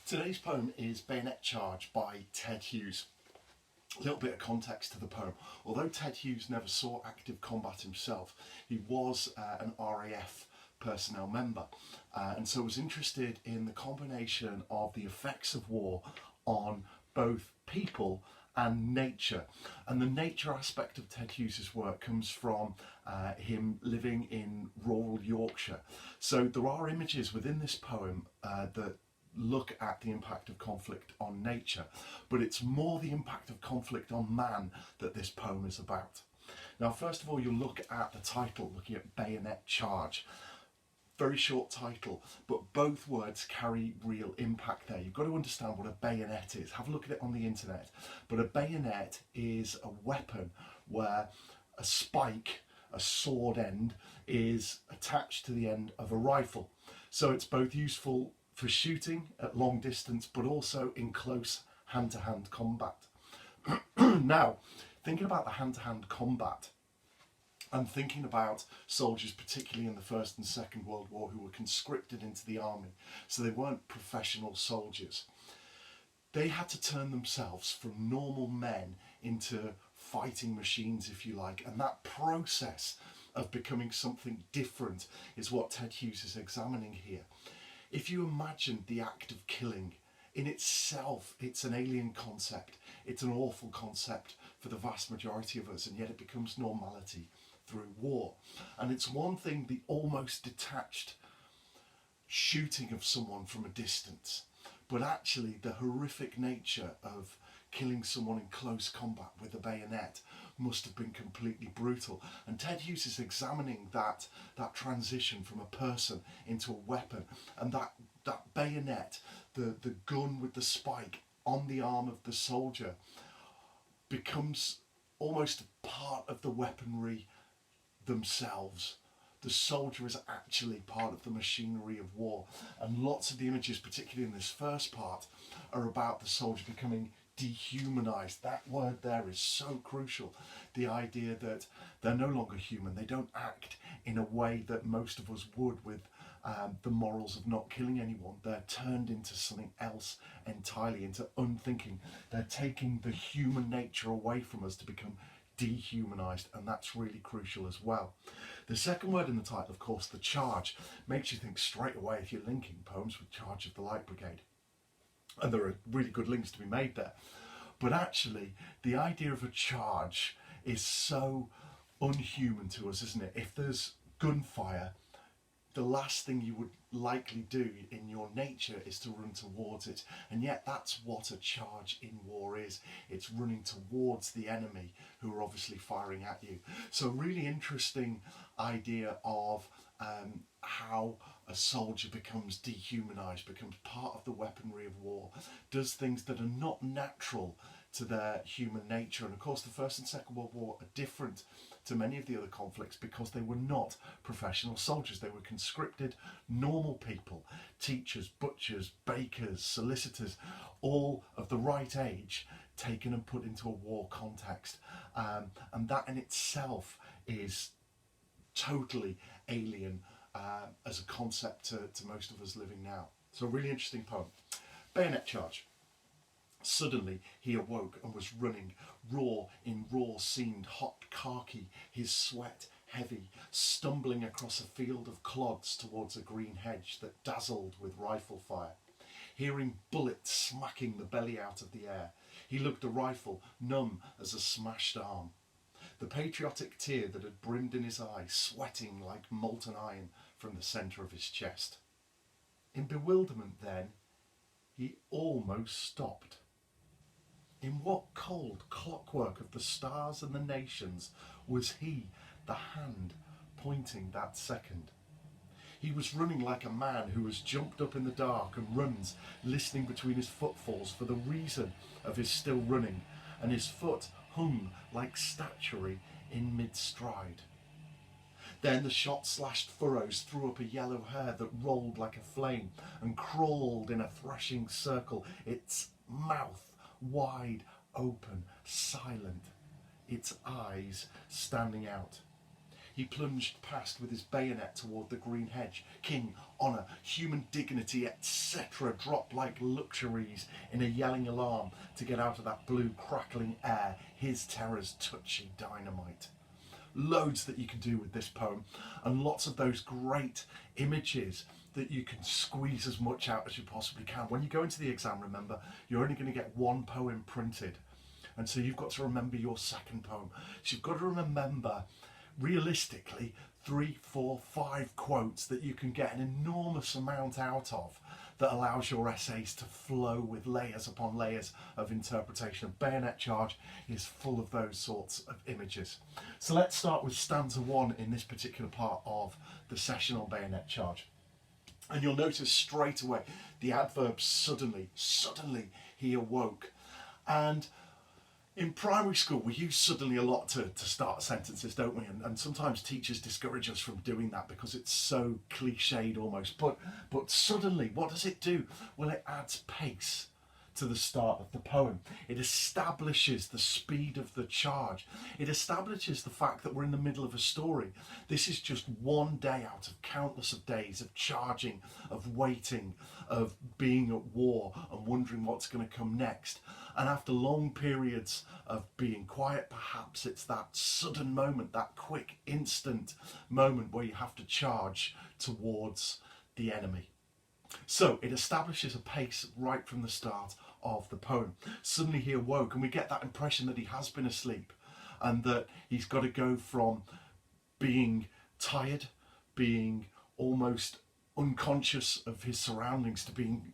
Today's poem is Bayonet Charge by Ted Hughes. A little bit of context to the poem. Although Ted Hughes never saw active combat himself, he was an RAF personnel member and so was interested in the combination of the effects of war on both people and nature. And the nature aspect of Ted Hughes' work comes from him living in rural Yorkshire. So there are images within this poem that look at the impact of conflict on nature, but it's more the impact of conflict on man that this poem is about. Now, first of all, you'll look at the title, looking at Bayonet Charge. Very short title, but both words carry real impact there. You've got to understand what a bayonet is. Have a look at it on the internet. But a bayonet is a weapon where a spike, a sword end, is attached to the end of a rifle. So it's both useful for shooting at long distance, but also in close hand-to-hand combat. Now, thinking about the hand-to-hand combat, I'm thinking about soldiers, particularly in the First and Second World War, who were conscripted into the army, so they weren't professional soldiers. They had to turn themselves from normal men into fighting machines, if you like, and that process of becoming something different is what Ted Hughes is examining here. If you imagine the act of killing, in itself, it's an alien concept. It's an awful concept for the vast majority of us, and yet it becomes normality through war. And it's one thing, the almost detached shooting of someone from a distance, but actually the horrific nature of killing someone in close combat with a bayonet must have been completely brutal. And Ted Hughes is examining that transition from a person into a weapon, and that bayonet, the gun with the spike on the arm of the soldier, becomes almost part of the weaponry themselves. The soldier is actually part of the machinery of war, and lots of the images, particularly in this first part, are about the soldier becoming dehumanized. That word there is so crucial. The idea that they're no longer human. They don't act in a way that most of us would, with the morals of not killing anyone. They're turned into something else entirely, into unthinking. They're taking the human nature away from us to become dehumanized, and that's really crucial as well. The second word in the title, of course, the charge, makes you think straight away, if you're linking poems with Charge of the Light Brigade. And there are really good links to be made there. But actually, the idea of a charge is so unhuman to us, isn't it? If there's gunfire, the last thing you would likely do in your nature is to run towards it. And yet that's what a charge in war is. It's running towards the enemy who are obviously firing at you. So really interesting idea of how a soldier becomes dehumanized, becomes part of the weaponry of war, does things that are not natural to their human nature. And of course the First and Second World War are different to many of the other conflicts because they were not professional soldiers. They were conscripted normal people, teachers, butchers, bakers, solicitors, all of the right age, taken and put into a war context. And that in itself is totally alien as a concept to most of us living now. So a really interesting poem. Bayonet Charge. Suddenly he awoke and was running, raw seamed hot khaki, his sweat heavy, stumbling across a field of clods towards a green hedge that dazzled with rifle fire. Hearing bullets smacking the belly out of the air, he looked a rifle, numb as a smashed arm. The patriotic tear that had brimmed in his eye, sweating like molten iron from the centre of his chest. In bewilderment then, he almost stopped. In what cold clockwork of the stars and the nations was he, the hand, pointing that second? He was running like a man who has jumped up in the dark and runs, listening between his footfalls for the reason of his still running, and his foot hung like statuary in mid-stride. Then the shot slashed furrows threw up a yellow hair that rolled like a flame and crawled in a thrashing circle, its mouth wide open, silent, its eyes standing out. he plunged past with his bayonet toward the green hedge. King, honour, human dignity, etc. dropped like luxuries in a yelling alarm to get out of that blue crackling air, his terrors touchy dynamite. Loads that you can do with this poem, and lots of those great images that you can squeeze as much out as you possibly can. When you go into the exam, remember, you're only going to get one poem printed, and so you've got to remember your second poem. So you've got to remember, realistically, 3, 4, 5 quotes that you can get an enormous amount out of, that allows your essays to flow with layers upon layers of interpretation. Bayonet Charge is full of those sorts of images. So let's start with stanza 1 in this particular part of the session on Bayonet Charge. And you'll notice straight away the adverb suddenly he awoke. And in primary school, we use suddenly a lot to start sentences, don't we? And sometimes teachers discourage us from doing that because it's so cliched almost. But suddenly, what does it do? Well, it adds pace to the start of the poem. It establishes the speed of the charge. It establishes the fact that we're in the middle of a story. This is just one day out of countless of days of charging, of waiting, of being at war and wondering what's going to come next. And after long periods of being quiet, perhaps it's that sudden moment, that quick, instant moment where you have to charge towards the enemy. So it establishes a pace right from the start of the poem. Suddenly he awoke, and we get that impression that he has been asleep and that he's got to go from being tired, being almost unconscious of his surroundings, to being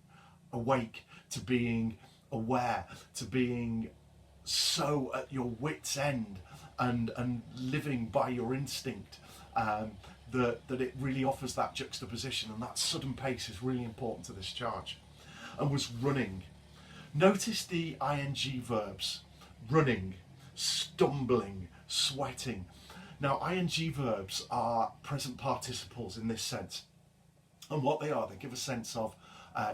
awake, to being aware, to being so at your wit's end and living by your instinct. That it really offers that juxtaposition, and that sudden pace is really important to this charge. And was running. Notice the ing verbs: running, stumbling, sweating. Now, ing verbs are present participles in this sense, and what they are, they give a sense of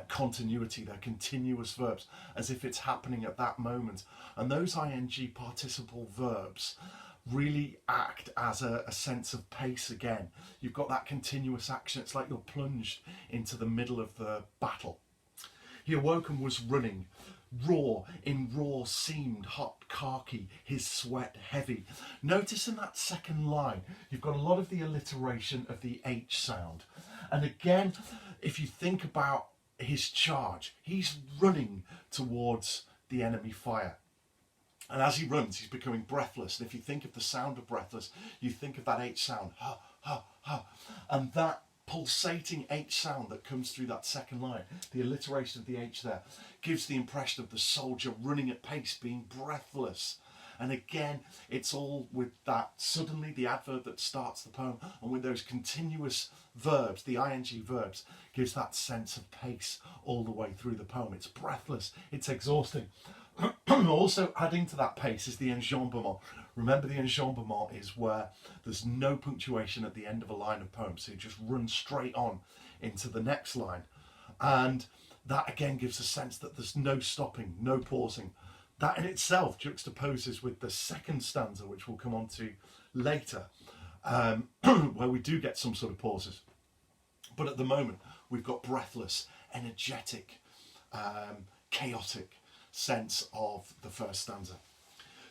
continuity. They're continuous verbs, as if it's happening at that moment. And those ing participle verbs really act as a sense of pace again. You've got that continuous action. It's like you're plunged into the middle of the battle. He awoke and was running. Raw, in raw seemed hot khaki, his sweat heavy. Notice in that second line, you've got a lot of the alliteration of the H sound. And again, if you think about his charge, he's running towards the enemy fire. And as he runs, he's becoming breathless. And if you think of the sound of breathless, you think of that H sound, ha, ha, ha. And that pulsating H sound that comes through that second line, the alliteration of the H there, gives the impression of the soldier running at pace, being breathless. And again, it's all with that suddenly, the adverb that starts the poem, and with those continuous verbs, the ing verbs, gives that sense of pace all the way through the poem. It's breathless, it's exhausting. Also adding to that pace is the enjambement. Remember, the enjambement is where there's no punctuation at the end of a line of poem, so you just run straight on into the next line. And that again gives a sense that there's no stopping, no pausing. That in itself juxtaposes with the second stanza, which we'll come on to later, where we do get some sort of pauses. But at the moment, we've got breathless, energetic, chaotic sense of the first stanza.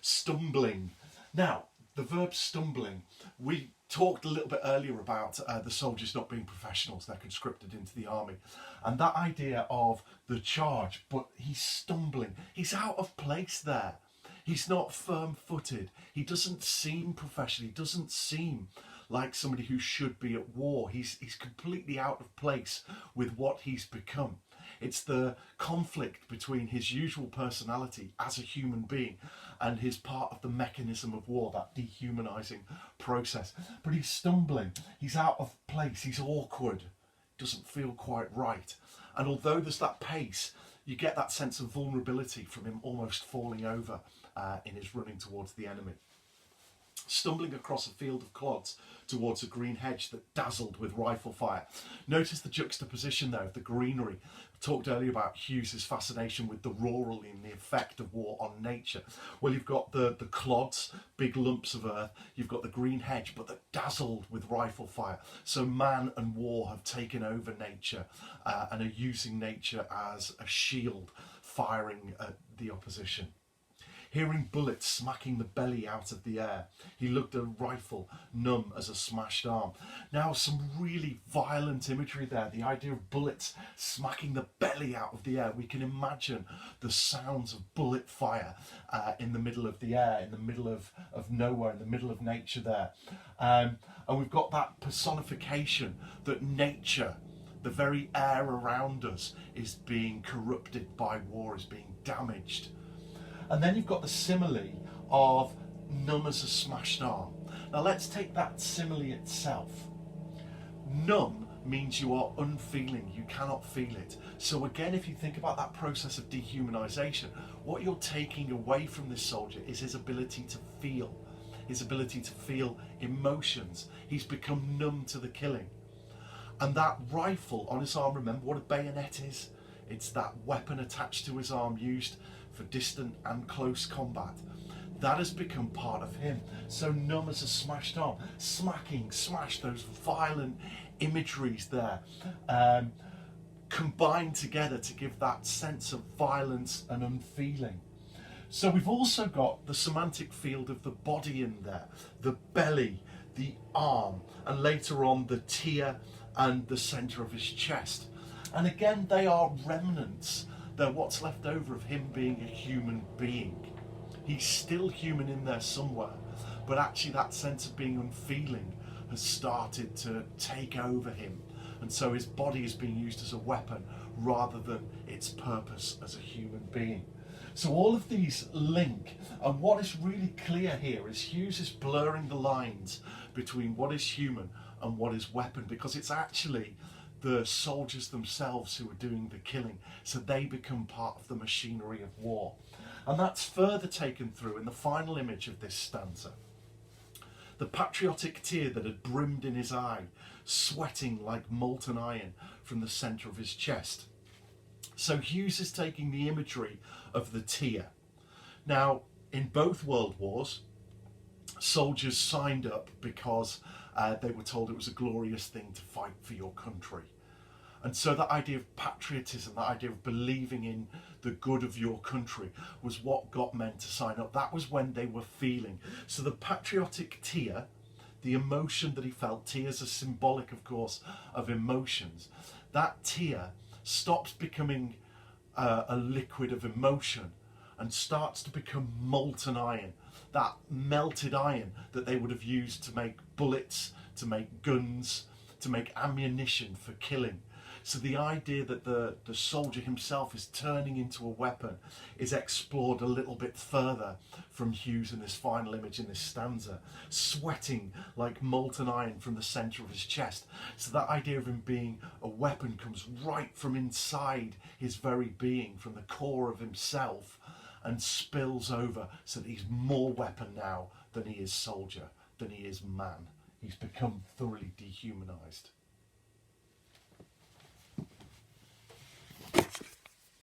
Stumbling. Now, the verb stumbling, we talked a little bit earlier about the soldiers not being professionals, they're conscripted into the army. And that idea of the charge, but he's stumbling, he's out of place there. He's not firm-footed, he doesn't seem professional, he doesn't seem like somebody who should be at war. He's completely out of place with what he's become. It's the conflict between his usual personality as a human being and his part of the mechanism of war, that dehumanizing process. But he's stumbling, he's out of place, he's awkward, doesn't feel quite right. And although there's that pace, you get that sense of vulnerability from him almost falling over in his running towards the enemy. stumbling across a field of clods towards a green hedge that dazzled with rifle fire. Notice the juxtaposition there of the greenery. We talked earlier about Hughes's fascination with the rural and the effect of war on nature. Well, you've got the clods, big lumps of earth, you've got the green hedge, but that dazzled with rifle fire. So man and war have taken over nature and are using nature as a shield, firing at the opposition. Hearing bullets smacking the belly out of the air, he looked at a rifle, numb as a smashed arm. Now, some really violent imagery there. The idea of bullets smacking the belly out of the air. We can imagine the sounds of bullet fire in the middle of the air, in the middle of nowhere, in the middle of nature there. And we've got that personification that nature, the very air around us, is being corrupted by war, is being damaged. And then you've got the simile of numb as a smashed arm. Now let's take that simile itself. Numb means you are unfeeling, you cannot feel it. So again, if you think about that process of dehumanization, what you're taking away from this soldier is his ability to feel, his ability to feel emotions. He's become numb to the killing. And that rifle on his arm, remember what a bayonet is? It's that weapon attached to his arm used for distant and close combat. That has become part of him. So numb as a smashed arm, smacking, smash, those violent imageries there, combined together to give that sense of violence and unfeeling. So we've also got the semantic field of the body in there, the belly, the arm, and later on the tear and the centre of his chest. And again, they are remnants. They're what's left over of him being a human being. He's still human in there somewhere, but actually that sense of being unfeeling has started to take over him. And so his body is being used as a weapon rather than its purpose as a human being. So all of these link, and what is really clear here is Hughes is blurring the lines between what is human and what is weapon, because it's actually the soldiers themselves who are doing the killing, so they become part of the machinery of war. And that's further taken through in the final image of this stanza. The patriotic tear that had brimmed in his eye, sweating like molten iron from the centre of his chest. So Hughes is taking the imagery of the tear. Now, in both world wars, soldiers signed up because they were told it was a glorious thing to fight for your country. And so that idea of patriotism, that idea of believing in the good of your country was what got men to sign up. That was when they were feeling. So the patriotic tear, the emotion that he felt, tears are symbolic, of course, of emotions. That tear stops becoming a liquid of emotion and starts to become molten iron. That melted iron that they would have used to make bullets, to make guns, to make ammunition for killing. So the idea that the soldier himself is turning into a weapon is explored a little bit further from Hughes in this final image in this stanza, sweating like molten iron from the centre of his chest. So that idea of him being a weapon comes right from inside his very being, from the core of himself, and spills over so that he's more weapon now than he is soldier, than he is man. He's become thoroughly dehumanised.